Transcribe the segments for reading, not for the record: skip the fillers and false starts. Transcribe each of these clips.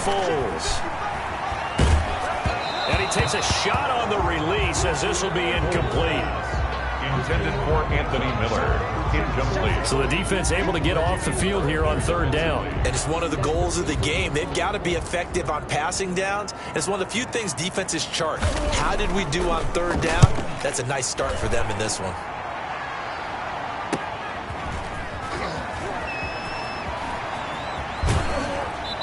fulls. And he takes a shot on the release as this will be incomplete. Intended for Anthony Miller. Incomplete. So the defense able to get off the field here on third down. And it's one of the goals of the game. They've got to be effective on passing downs. It's one of the few things defenses chart. How did we do on third down? That's a nice start for them in this one.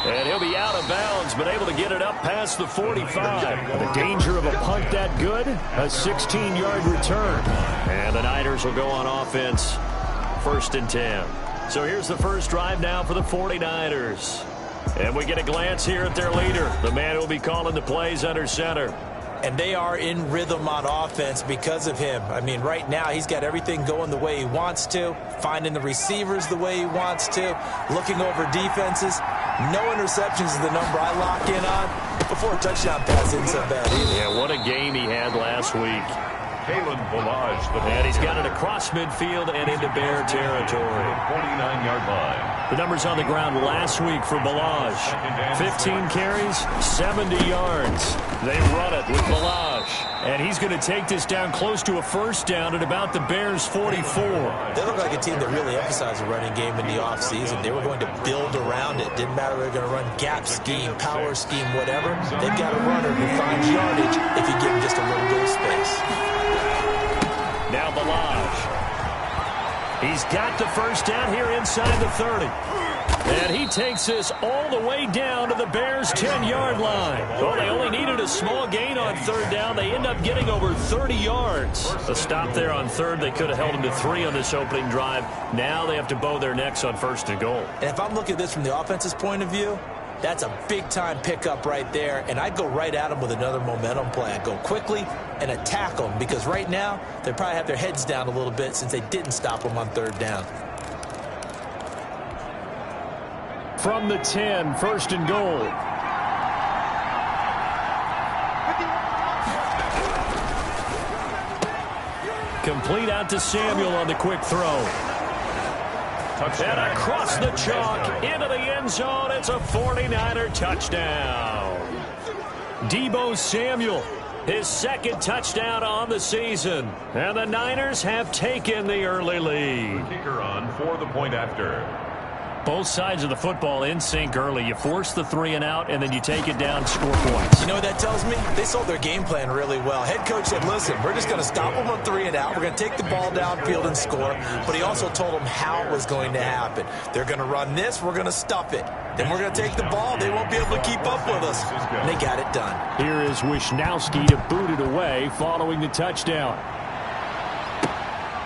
And he'll be out of bounds, but able to get it up past the 45. The danger of a punt that good, a 16-yard return. And the Niners will go on offense, 1st and 10. So here's the first drive now for the 49ers. And we get a glance here at their leader, the man who will be calling the plays under center. And they are in rhythm on offense because of him. I mean, right now, he's got everything going the way he wants to, finding the receivers the way he wants to, looking over defenses. No interceptions is the number I lock in on. Before a touchdown pass isn't so bad either. Yeah, what a game he had last week. And he's got it across midfield and into Bear territory. 49-yard line. The numbers on the ground last week for Balaj. 15 carries, 70 yards. They run it with Balaj. And he's going to take this down close to a first down at about the Bears' 44. They look like a team that really emphasized the running game in the offseason. They were going to build around it. Didn't matter if they were going to run gap scheme, power scheme, whatever. They've got a runner who finds yardage if you give him just a little bit of space. Now Balaj. He's got the first down here inside the 30. And he takes this all the way down to the Bears' 10-yard line. Well, they only needed a small gain on third down. They end up getting over 30 yards. A stop there on third. They could have held him to 3 on this opening drive. Now they have to bow their necks on 1st and goal. And if I'm looking at this from the offense's point of view, that's a big-time pickup right there, and I'd go right at them with another momentum play. I'd go quickly and attack them because right now they probably have their heads down a little bit since they didn't stop them on third down. From the 10, 1st and goal. Complete out to Samuel on the quick throw. And across the chalk into the end zone. It's a 49er touchdown. Deebo Samuel, his 2nd touchdown on the season. And the Niners have taken the early lead. Kicker on for the point after. Both sides of the football in sync early. You force the 3 and out, and then you take it down, score points. You know what that tells me? They sold their game plan really well. Head coach said, listen, we're just going to stop them on 3 and out. We're going to take the ball downfield and score. But he also told them how it was going to happen. They're going to run this. We're going to stuff it. Then we're going to take the ball. They won't be able to keep up with us. And they got it done. Here is Wisnowski to boot it away following the touchdown.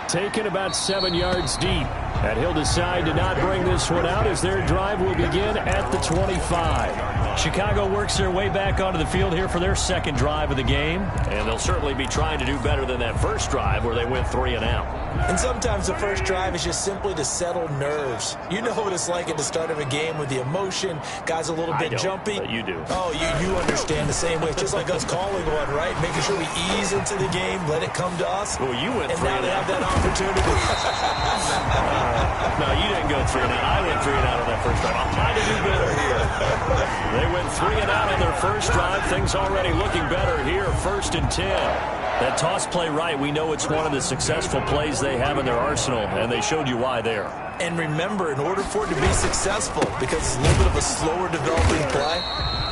Taken about 7 yards deep. And he'll decide to not bring this one out as their drive will begin at the 25. Chicago works their way back onto the field here for their 2nd drive of the game. And they'll certainly be trying to do better than that first drive where they went 3 and out. And sometimes the first drive is just simply to settle nerves. You know what it's like at the start of a game with the emotion. Guys a little bit jumpy. But you do. Oh, you understand the same way. It's just like us calling one, right? Making sure we ease into the game, let it come to us. Well, you went 3 and out. And now they have that opportunity. No, you didn't go 3 and out. I went 3 and out on that first drive. I'm trying to do better here. They went 3 and out on their first drive. Things already looking better here. 1st and 10. That toss play right, we know it's one of the successful plays they have in their arsenal, and they showed you why there. And remember, in order for it to be successful, because it's a little bit of a slower developing play,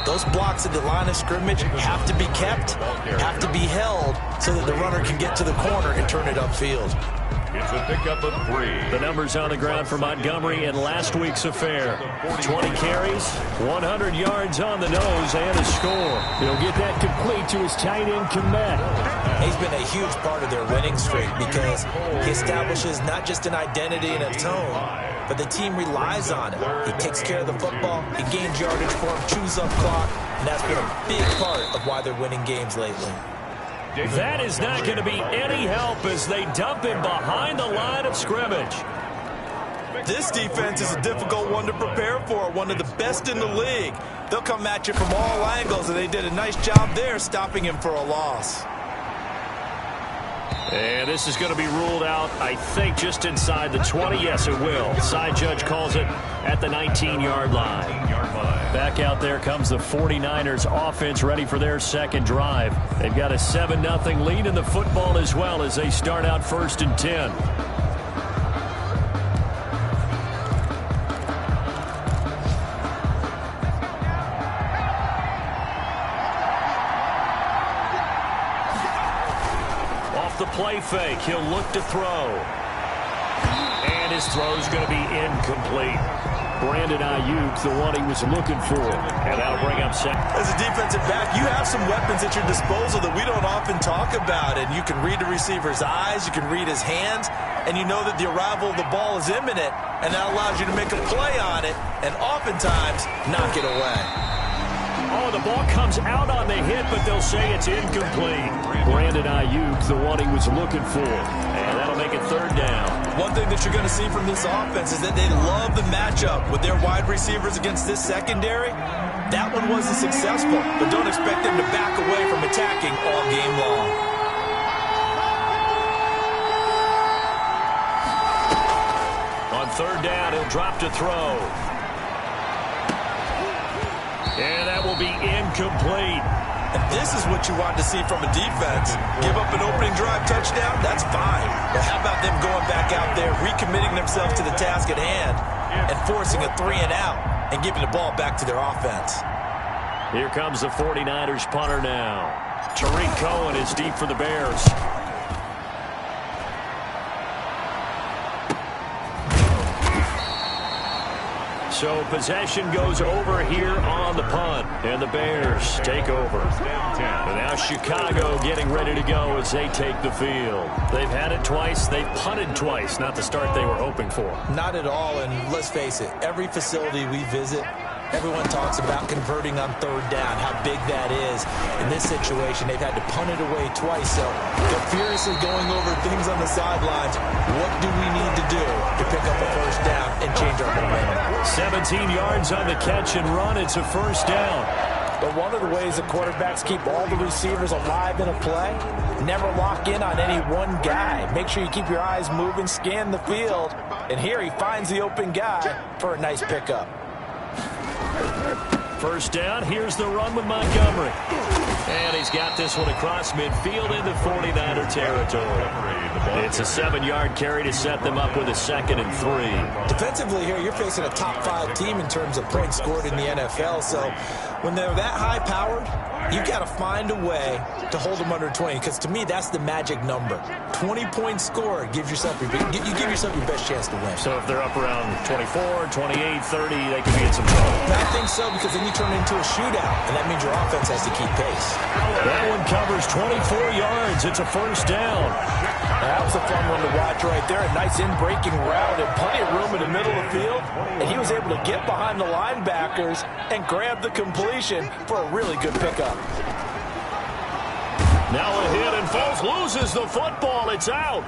those blocks at the line of scrimmage have to be kept, have to be held, so that the runner can get to the corner and turn it upfield. It's a pickup of 3. The numbers on the ground for Montgomery in last week's affair. 20 carries, 100 yards on the nose, and a score. He'll get that complete to his tight end, Komet. He's been a huge part of their winning streak because he establishes not just an identity and a tone, but the team relies on it. He takes care of the football, he gains yardage for him, chews up clock, and that's been a big part of why they're winning games lately. That is not going to be any help as they dump him behind the line of scrimmage. This defense is a difficult one to prepare for, one of the best in the league. They'll come at you from all angles, and they did a nice job there stopping him for a loss. And this is going to be ruled out, I think, just inside the 20. Yes, it will. Side judge calls it at the 19-yard line. Back out there comes the 49ers offense, ready for their second drive. They've got a 7-0 lead in the football as well as they start out 1st and 10. The play fake. He'll look to throw. And his throw's going to be incomplete. Brandon Ayuk, the one he was looking for. And that'll bring up second. As a defensive back, you have some weapons at your disposal that we don't often talk about. And you can read the receiver's eyes. You can read his hands. And you know that the arrival of the ball is imminent. And that allows you to make a play on it. And oftentimes, knock it away. Oh, the ball comes out on the hit, but they'll say it's incomplete. Brandon Ayuk, the one he was looking for. And that'll make it 3rd down. One thing that you're going to see from this offense is that they love the matchup with their wide receivers against this secondary. That one wasn't successful, but don't expect them to back away from attacking all game long. On 3rd down, he'll drop to throw. And that will be incomplete. And this is what you want to see from a defense. Give up an opening drive touchdown, that's fine. But how about them going back out there, recommitting themselves to the task at hand, and forcing a 3-and-out, and giving the ball back to their offense. Here comes the 49ers punter now. Tariq Cohen is deep for the Bears. So possession goes over here on the punt, and the Bears take over. And now Chicago getting ready to go as they take the field. They've had it twice. They've punted twice. Not the start they were hoping for. Not at all, and let's face it, every facility we visit, everyone talks about converting on 3rd down, how big that is. In this situation, they've had to punt it away twice, so they're furiously going over things on the sidelines. What do we need to do to pick up a 1st down and change our momentum? 17 yards on the catch and run. It's a 1st down. But one of the ways the quarterbacks keep all the receivers alive in a play, never lock in on any one guy. Make sure you keep your eyes moving, scan the field, and here he finds the open guy for a nice pickup. 1st down, here's the run with Montgomery. And he's got this one across midfield into 49er territory. It's a 7-yard carry to set them up with a 2nd and 3. Defensively here, you're facing a top 5 team in terms of points scored in the NFL, so when they're that high-powered, you've got to find a way to hold them under 20, because to me, that's the magic number. 20 points scored gives yourself you give yourself your best chance to win. So if they're up around 24, 28, 30, they could be in some trouble. I think so, because then you turn it into a shootout, and that means your offense has to keep pace. That one covers 24 yards. It's a 1st down. That was a fun one to watch right there. A nice in-breaking route and plenty of room in the middle of the field. And he was able to get behind the linebackers and grab the completion for a really good pickup. Now a hit, and Foles loses the football. It's out.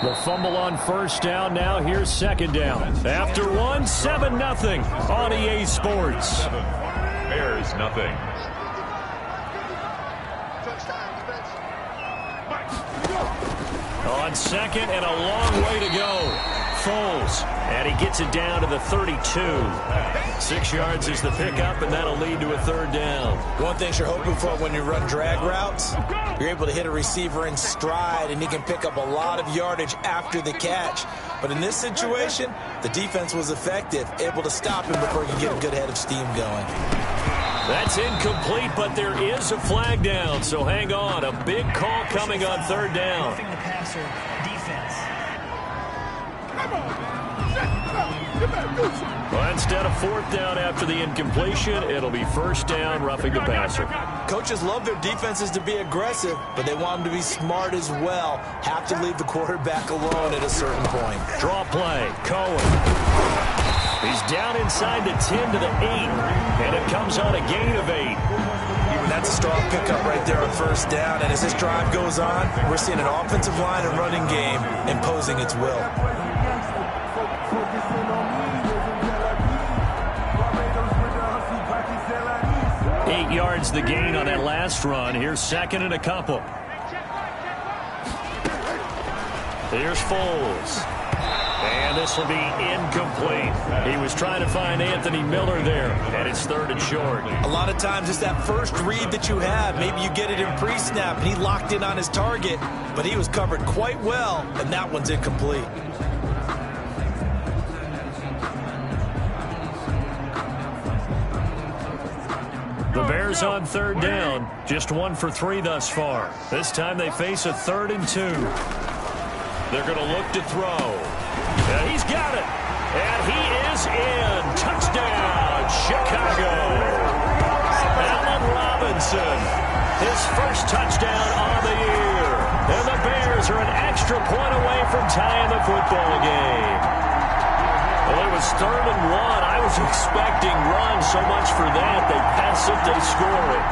The fumble on 1st down. Now here's 2nd down. After one, 7-0 on EA Sports. Bears nothing. On 2nd and a long way to go. Foles, and he gets it down to the 32. 6 yards is the pickup, and that'll lead to a 3rd down. One thing you're hoping for when you run drag routes, you're able to hit a receiver in stride, and he can pick up a lot of yardage after the catch. But in this situation, the defense was effective, able to stop him before he could get a good head of steam going. That's incomplete, but there is a flag down, so hang on. A big call coming on 3rd down. Well, instead of 4th down after the incompletion, it'll be 1st down, roughing the passer. Coaches love their defenses to be aggressive, but they want them to be smart as well. Have to leave the quarterback alone at a certain point. Draw play, Cohen. He's down inside the 10 to the 8, and it comes on a gain of 8. That's a strong pickup right there on first down. And as this drive goes on, we're seeing an offensive line and running game imposing its will. 8 yards the gain on that last run. Here's second and a couple. Here's Foles. And this will be incomplete. He was trying to find Anthony Miller there, and it's third and short. A lot of times it's that first read that you have. Maybe you get it in pre-snap, and he locked in on his target, but he was covered quite well, and that one's incomplete. The Bears on third down, just 1 for 3 thus far. This time they face a 3rd and 2. They're going to look to throw. And he's got it. And he is in. Touchdown, Chicago. Allen Robinson, his first touchdown on the year. And the Bears are an extra point away from tying the football game. Well, it was 3rd and 1. I was expecting runs so much for that. They pass it, they score it.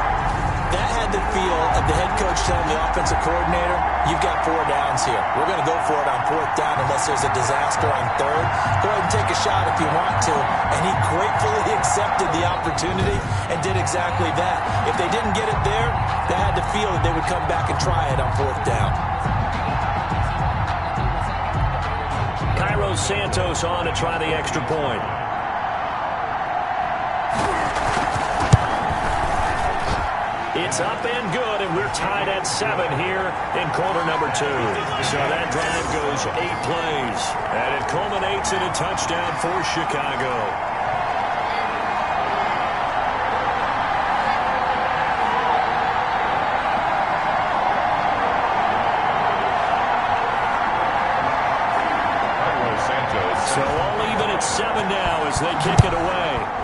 That had the feel of the head coach telling the offensive coordinator, you've got 4 downs here. We're going to go for it on 4th down unless there's a disaster on 3rd. Go ahead and take a shot if you want to. And he gratefully accepted the opportunity and did exactly that. If they didn't get it there, they had the feel that they would come back and try it on 4th down. Cairo Santos on to try the extra point. It's up and good, and we're tied at 7 here in quarter number 2. So that drive goes 8 plays, and it culminates in a touchdown for Chicago. So all even at 7 now as they kick it away.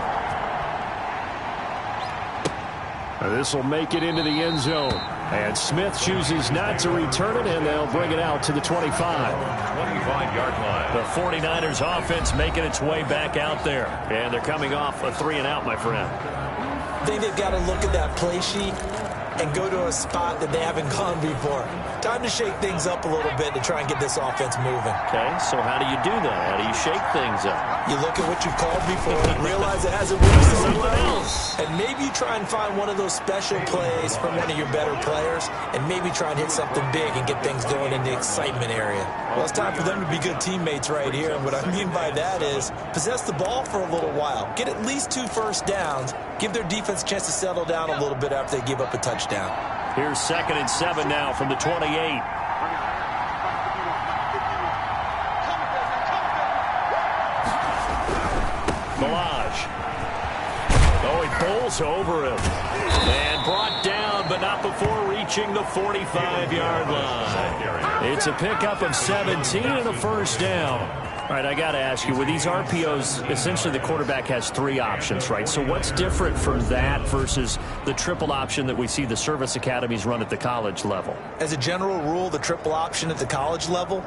This will make it into the end zone. And Smith chooses not to return it, and they'll bring it out to the 25. 25-yard line. The 49ers offense making its way back out there. And they're coming off a 3-and-out, my friend. I think they've got to look at that play sheet and go to a spot that they haven't gone before. Time to shake things up a little bit to try and get this offense moving. Okay, so how do you do that? How do you shake things up? You look at what you've called before and realize it hasn't worked so well. And maybe you try and find one of those special plays from one of your better players and maybe try and hit something big and get things going in the excitement area. Well, it's time for them to be good teammates right here. And what I mean by that is possess the ball for a little while. Get at least 2 first downs. Give their defense a chance to settle down a little bit after they give up a touchdown. Here's 2nd and 7 now from the 28. Milage. Oh, he pulls over him. And brought down, but not before reaching the 45-yard line. It's a pickup of 17 and a first down. All right, I got to ask you, with these RPOs, essentially the quarterback has 3 options, right? So what's different from that versus the triple option that we see the service academies run at the college level? As a general rule, the triple option at the college level,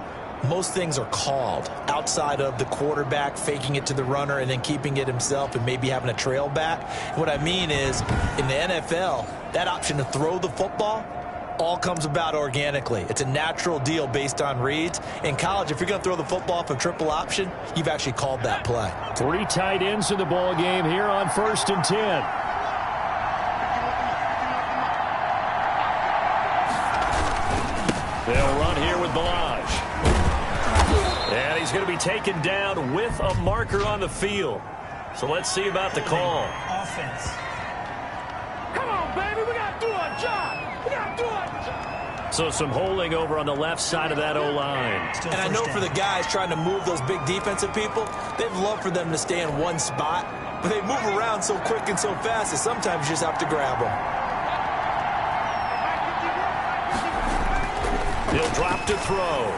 most things are called outside of the quarterback faking it to the runner and then keeping it himself and maybe having a trail back. What I mean is, in the NFL, that option to throw the football all comes about organically. It's a natural deal based on reads. In college, if you're going to throw the football for triple option, you've actually called that play. 3 tight ends in the ball game here on 1st and 10. They'll run here with Milage. And he's going to be taken down with a marker on the field. So let's see about the call. Offense. Come on, baby. We got to do our job. We got to do our job. So some holding over on the left side of that O-line. And I know for the guys trying to move those big defensive people, they'd love for them to stay in one spot. But they move around so quick and so fast that sometimes you just have to grab them. He'll drop to throw.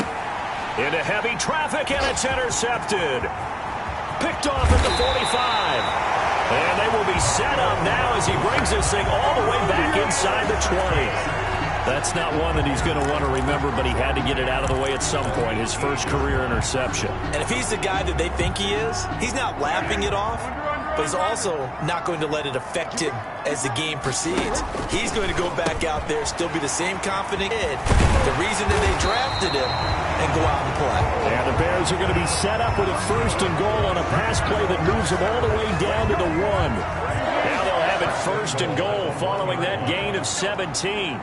Into heavy traffic, and it's intercepted. Picked off at the 45. And they will be set up now as he brings this thing all the way back inside the 20. That's not one that he's going to want to remember, but he had to get it out of the way at some point, his first career interception. And if he's the guy that they think he is, he's not laughing it off. but he's also not going to let it affect him as the game proceeds. He's going to go back out there, still be the same confident kid, the reason that they drafted him, and go out and play. And the Bears are going to be set up with a 1st and goal on a pass play that moves them all the way down to the 1. Now they'll have it 1st and goal following that gain of 17.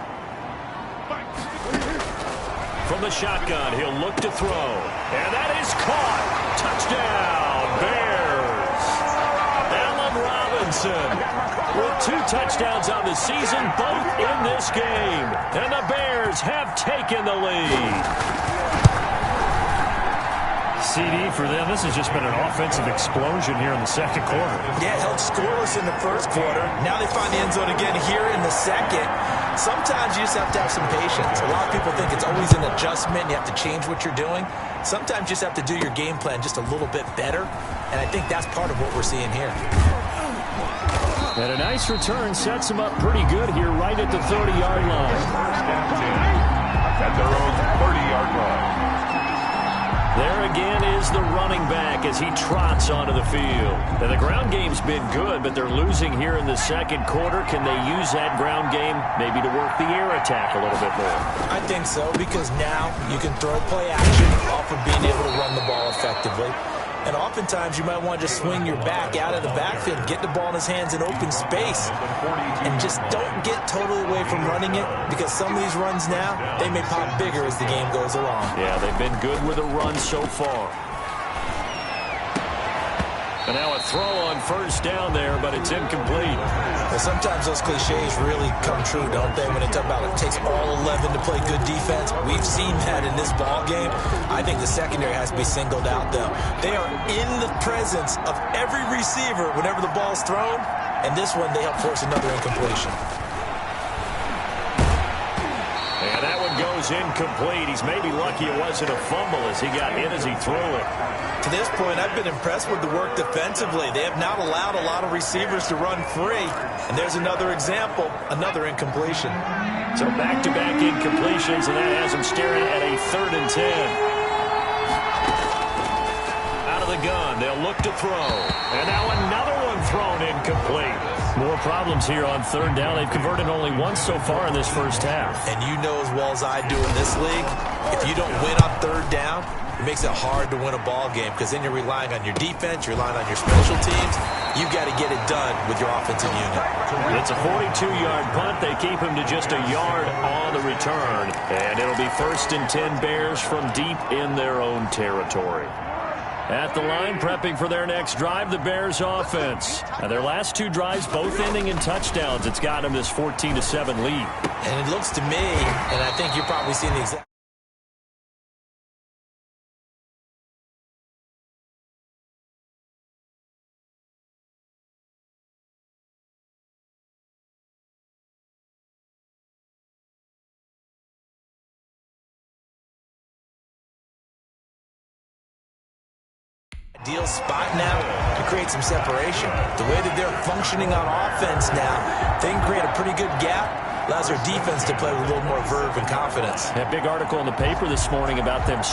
From the shotgun, he'll look to throw. And that is caught. Touchdown, Bears. Allen Robinson with 2 touchdowns on the season, both in this game. And the Bears have taken the lead. CD for them. This has just been an offensive explosion here in the 2nd quarter. Yeah, held scoreless in the 1st quarter. Now they find the end zone again here in the 2nd. Sometimes you just have to have some patience. A lot of people think it's always an adjustment. You have to change what you're doing. Sometimes you just have to do your game plan just a little bit better. And I think that's part of what we're seeing here. And a nice return sets them up pretty good here right at the 30-yard line. At their own 30-yard line. There again is the running back as he trots onto the field. And the ground game's been good, but they're losing here in the 2nd quarter. Can they use that ground game maybe to work the air attack a little bit more? I think so, because now you can throw play action off of being able to run the ball effectively. And oftentimes you might want to just swing your back out of the backfield, get the ball in his hands in open space, and just don't get totally away from running it, because some of these runs now, they may pop bigger as the game goes along. Yeah, they've been good with a run so far. And now a throw on 1st down there, but it's incomplete. Well, sometimes those cliches really come true, don't they? When they talk about it takes all 11 to play good defense. We've seen that in this ball game. I think the secondary has to be singled out, though. They are in the presence of every receiver whenever the ball's thrown, and this one they help force another incompletion. And that one goes incomplete. He's maybe lucky it wasn't a fumble as he got hit as he threw it. To this point, I've been impressed with the work defensively. They have not allowed a lot of receivers to run free. And there's another example, another incompletion. So back-to-back incompletions, and that has them staring at a 3rd and 10. Out of the gun, they'll look to throw. And now another one thrown incomplete. More problems here on 3rd down. They've converted only once so far in this 1st half. And you know as well as I do in this league, if you don't win on 3rd down, it makes it hard to win a ball game, because then you're relying on your defense, you're relying on your special teams. You've got to get it done with your offensive unit. It's a 42-yard punt. They keep him to just a yard on the return. And it'll be 1st and 10 Bears from deep in their own territory. At the line, prepping for their next drive, the Bears offense. Now, their last 2 drives, both ending in touchdowns. It's got them this 14-7 lead. And it looks to me, and I think you're probably seeing the exact ideal spot now to create some separation. The way that they're functioning on offense now, they can create a pretty good gap. Allows their defense to play with a little more verve and confidence. That big article in the paper this morning about them